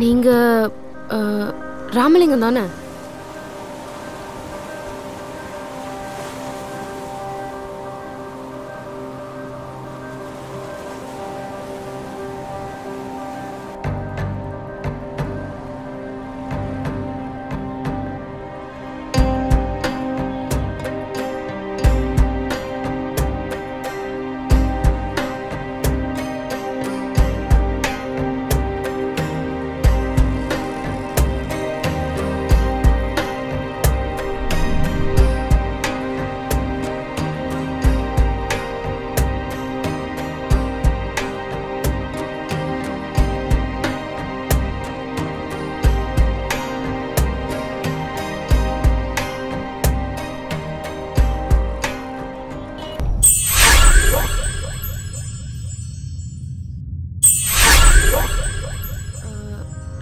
நீங்க ராமலிங்கம் தானே?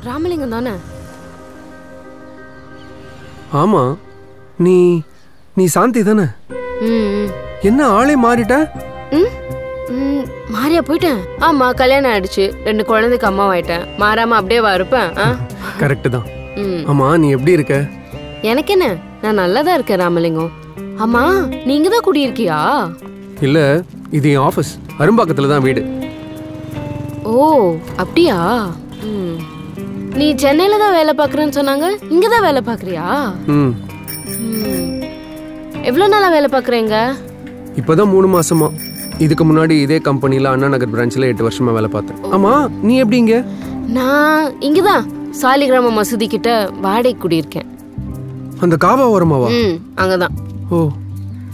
ராமலிங்கம் தானே? ஆமா. நீ சாந்தி தானே? என்ன ஆளே மாறிட்ட? மாறியா போயிட்டேன். ஆமா, கல்யாணம் ஆயிடுச்சு, 2 குழந்தைக்கு அம்மா ஆயிட்டேன். மாறாம அப்படியே இருப்பேன். கரெக்ட் தான். ஆமா, நீ எப்படி இருக்க? எனக்கு என்ன, நான் நல்லாதான் இருக்கேன் ராமலிங்கம். ஆமா, நீங்க தான் குடியிருக்கியா? இல்ல, இது என் ஆபீஸ். அரும்பாக்கத்துல தான் வீடு. ஓ அப்படியா? நீ சென்னையில தான் வேலை பாக்குறேன்னு சொன்னாங்க, இங்க தான் வேலை பாக்குறியா? எவ்வளவு நாளா வேலை பாக்குறீங்க? இப்பதான் 3 மாசமா. இதுக்கு முன்னாடி இதே கம்பெனில அண்ணா நகர் பிரான்ச்ல 8 வருஷமா வேலை பார்த்தேன். ஆமா, நீ எப்படி இங்க? நான் இங்கதான் சாலிகிராம மசூதி கிட்ட வாடகை குடியிருக்கேன். அந்த காவா ஓரமாவா? அங்கதான். ஓ,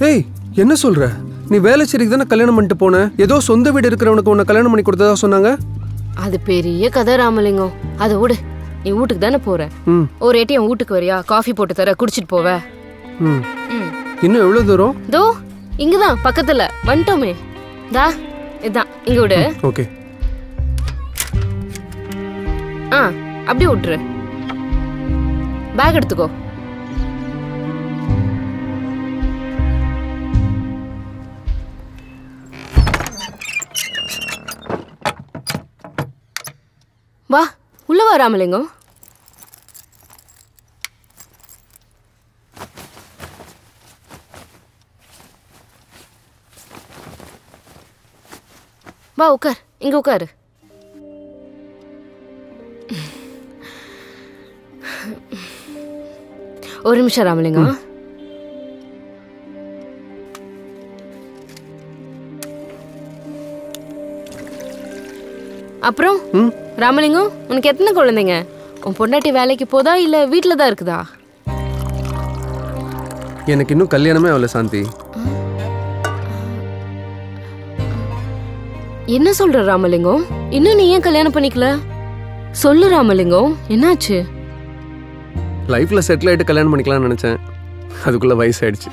ஏய், என்ன சொல்ற? நீ வேலை செய்யறதுக்கு தானே கல்யாணம் பண்ணிட்டு போன? ஏதோ சொந்த வீடு இருக்கிறவனுக்கு உன்னை கல்யாணம் பண்ணி கொடுத்ததா சொன்னாங்க. அது பெரிய கதை ராமலிங்கம். அதை விடு, நீ வீட்டுக்கு தானே போற. ஒரு ஏடிஎம் வீட்டுக்கு வரியா? காஃபி போட்டு தர, குடிச்சிட்டு போவ. இன்னும் எவ்வளவு தூரம்? தோ இங்கதான் பக்கத்துல வந்துட்டோமே. தா இதான், இங்க விடு. ஓகே. அப்படியே விட்டுரு. பேக் எடுத்துக்கோ. வா, உள்ள வா ராமலிங்கம். வா, உட்கார். இங்க உட்காரு. ஒரு நிமிஷம் ராமலிங்கம். அப்புறம் ராமலிங்கம், உனக்கு எத்தனை குழந்தைங்க? உன் பொண்டாட்டி வேலைக்கு போதா இல்ல வீட்டுல தான் இருக்குதா? எனக்கு இன்னும் கல்யாணமே ஆகல சாந்தி. என்ன சொல்ற ராமலிங்கம்? இன்னும் நீ ஏன் கல்யாணம் பண்ணிக்கல? சொல்லு ராமலிங்கம், என்னாச்சு? லைஃப்ல செட்டில் ஆயிட்டு கல்யாணம் பண்ணிக்கலாம்னு நினைச்சேன். அதுக்குள்ள வயசாயிடுச்சு.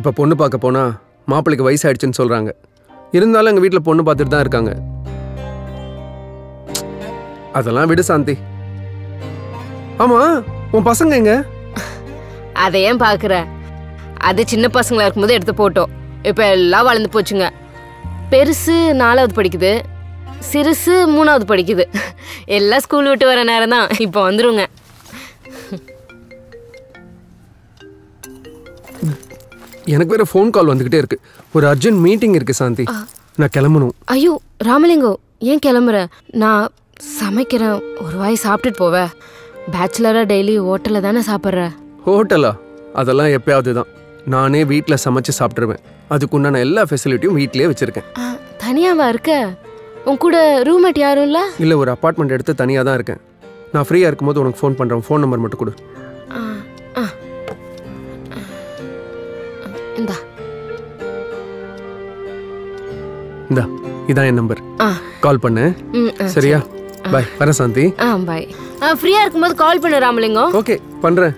இப்ப பொண்ணு பார்க்க போனா மாப்பிள்ளைக்கு வயசாயிடுச்சுன்னு சொல்றாங்க. இருந்தாலும் எங்க வீட்டுல பொண்ணு பார்த்துட்டு தான் இருக்காங்க. அதெல்லாம் விடு சாந்தி. ஆமா, உன் பசங்க எங்க? அதை ஏன் பாக்குற? அது சின்ன பசங்களா இருக்கும்போது எடுத்து போட்டோம். இப்ப எல்லாம் வளர்ந்து போச்சுங்க. பெருசு 4வது படிக்குது, சிறுசு 3வது படிக்குது. எல்லாம் ஸ்கூல் விட்டு வர நேரம் தான். இப்போ வந்துருங்க. எனக்கு வேற ஃபோன் கால் வந்துகிட்டே இருக்கு. ஒரு அர்ஜென்ட் மீட்டிங் இருக்கு சாந்தி, நான் கிளம்பணும். ஐயோ ராமலிங்கம், ஏன் கிளம்புற? நான் சமைக்கிறேன், ஒரு வாய் சாப்பிட்டுட்டு போவ. பேச்சுலரா டெய்லி ஹோட்டல்ல தானே சாப்பிட்ற? ஹோட்டலா? அதெல்லாம் எப்பயாவது தான். நானே வீட்டில் சமைச்சு சாப்பிட்ருவேன். அதுக்குண்டான எல்லா ஃபெசிலிட்டியும் வீட்லயே வச்சிருக்கேன். தனியாவா இருக்க? உன் கூட ரூம்மேட் யாரும் இல்ல? இல்லை, ஒரு அப்பார்ட்மெண்ட் எடுத்து தனியாக தான் இருக்கேன். நான் ஃப்ரீயாக இருக்கும்போது உனக்கு ஃபோன் பண்ணுறேன். ஃபோன் நம்பர் மட்டும் கொடு. இந்தா, இதான் என் நம்பர். கால் பண்ணு. சரியா? பாய். வரேன் சாந்தி. பாய். ஃப்ரீயா இருக்கும்போது கால் பண்ணு ராமலிங்கம். ஓகே, பண்றேன்.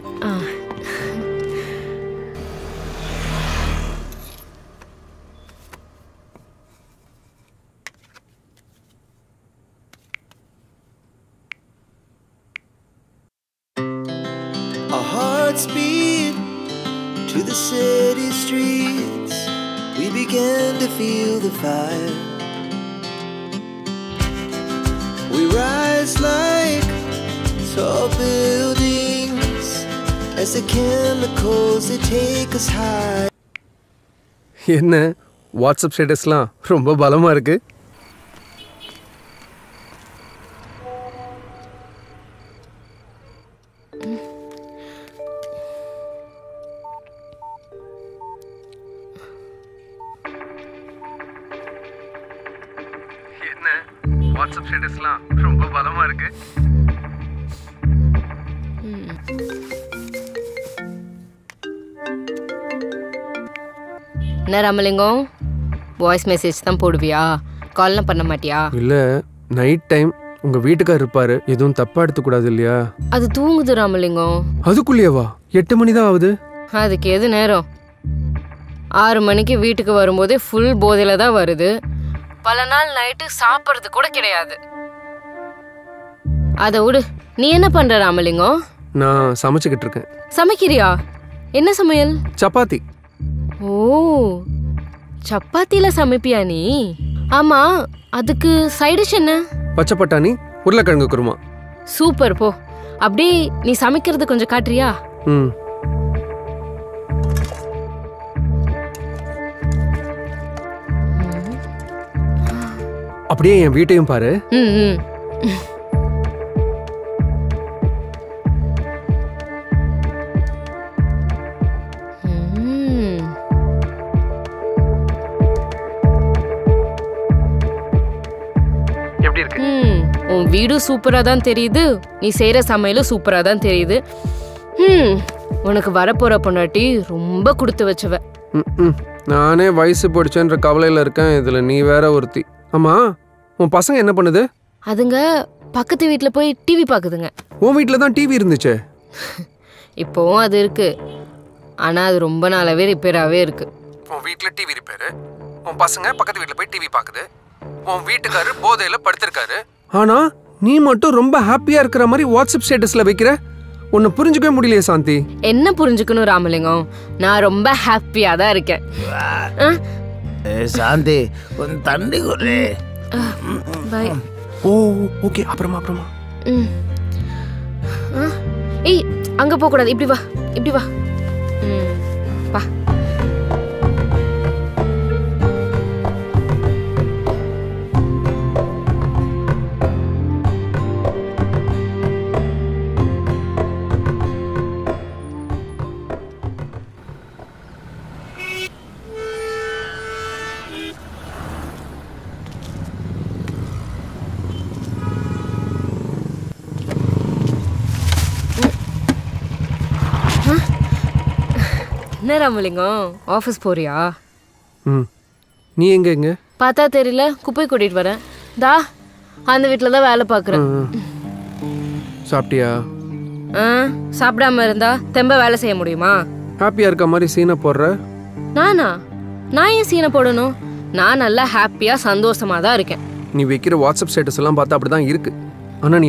Our hearts beat to the city streets. We began to feel the fire. We rise like tall buildings as the chemicals they take us high. என்ன வாட்ஸ்அப் ஸ்டேட்டஸ்லாம் ரொம்ப பலமா இருக்கு. என்ன வாட்ஸ்அப் ஸ்டேட்டஸ்லாம் ரொம்ப பலமா இருக்கு. என்ன ராமலிங்கம், வாய்ஸ் மெசேஜ் தான் போடுவியா? கால்லாம் பண்ண மாட்டியா? இல்ல, நைட் டைம் உங்க வீட்டுக்கார் இருப்பாரு, எதுவும் தப்பா எடுத்துக்கூடாது இல்லையா? அது தூங்குது ராமலிங்கம். அதுக்குள்ளேயேவா? 8 மணி தான் ஆகுது. அதுக்கு எது நேரம்? 6 மணிக்கு வீட்டுக்கு வரும்போதே ஃபுல் போதையில தான் வருது. பல நாள் நைட்டு சாப்பிட்றது கூட கிடையாது. அதை விடு, நீ என்ன பண்ற ராமலிங்கம்? நான் சமைச்சுக்கிட்டு இருக்கேன். சமைக்கிறியா? என்ன சமையல்? சப்பாத்தி. ஓ, சப்பாத்தில சமைப்பியா நீ? ஆமா, அதுக்கு சைட் டிஷ் என்ன? பச்சை பட்டாணி, உருளைக்கிழங்கு குருமா. சூப்பர், போ. அப்படியே நீ சமைக்கிறது கொஞ்சம் காட்டுறியா? ம். அப்படியே என் வீட்டையும் பாரு. ம் ம். எப்படி இருக்கு? உன் வீடு சூப்பரா தான் தெரியுது, நீ செய்யற சமையலும் சூப்பரா தான் தெரியுது. உனக்கு வரப்போற பொண்டாட்டி ரொம்ப கொடுத்து வச்சவ. நானே வயசு போயிடுச்சேன்ற கவலையில இருக்கேன், இதுல நீ வேற ஒருத்தி. ஆமா, உன் பசங்க என்ன பண்ணுது? அதுங்க பக்கத்து வீட்டுல போய் டிவி பாக்குதுங்க. உன் வீட்டுல தான் டிவி இருந்துச்சு. இப்போவும் அது இருக்கு, ஆனா அது ரொம்ப நாளாவே ரிப்பேராகவே இருக்கு. உன் வீட்டுல டிவி ரிப்பேரு, உன் பசங்க பக்கத்து வீட்டுல போய் டிவி பாக்குது, உன் வீட்டுக்காரு போதையில படுத்திருக்காரு. ஆனா நீ மட்டும் ரொம்ப ஹாப்பியா இருக்கிற மாதிரி வாட்ஸ்அப் ஸ்டேட்டஸ்ல வைக்கிற. உன்னை புரிஞ்சுக்கவே முடியலையே சாந்தி. என்ன புரிஞ்சுக்கணும் ராமலிங்கம்? நான் ரொம்ப ஹாப்பியா தான் இருக்கேன். சாந்தி, கொஞ்சம் தண்ணி குடு. பை. ஓ, ஓகே, அப்புறமா. ஏய், அங்க போக கூடாது, இப்படி வா, இப்படி வா. வா. என்ன ராமலிங்கம், ஆஃபீஸ் போறியா? நீ எங்க? பார்த்தா தெரியல, குப்பை கூட்டிட்டு வரேன். தா, அந்த வீட்டில் தான் வேலை பார்க்குறேன். சாப்பிட்டியா? சாப்பிடாம இருந்தா தெம்ப வேலை செய்ய முடியுமா? ஹாப்பியா இருக்க மாதிரி சீனை போடுற. நான் ஏன் சீனை போடணும்? நான் நல்லா ஹாப்பியா சந்தோஷமா தான் இருக்கேன். நீ வைக்கிற வாட்ஸ்அப் ஸ்டேட்டஸ் எல்லாம் பார்த்தா அப்படிதான் இருக்கு. ஆனா நீ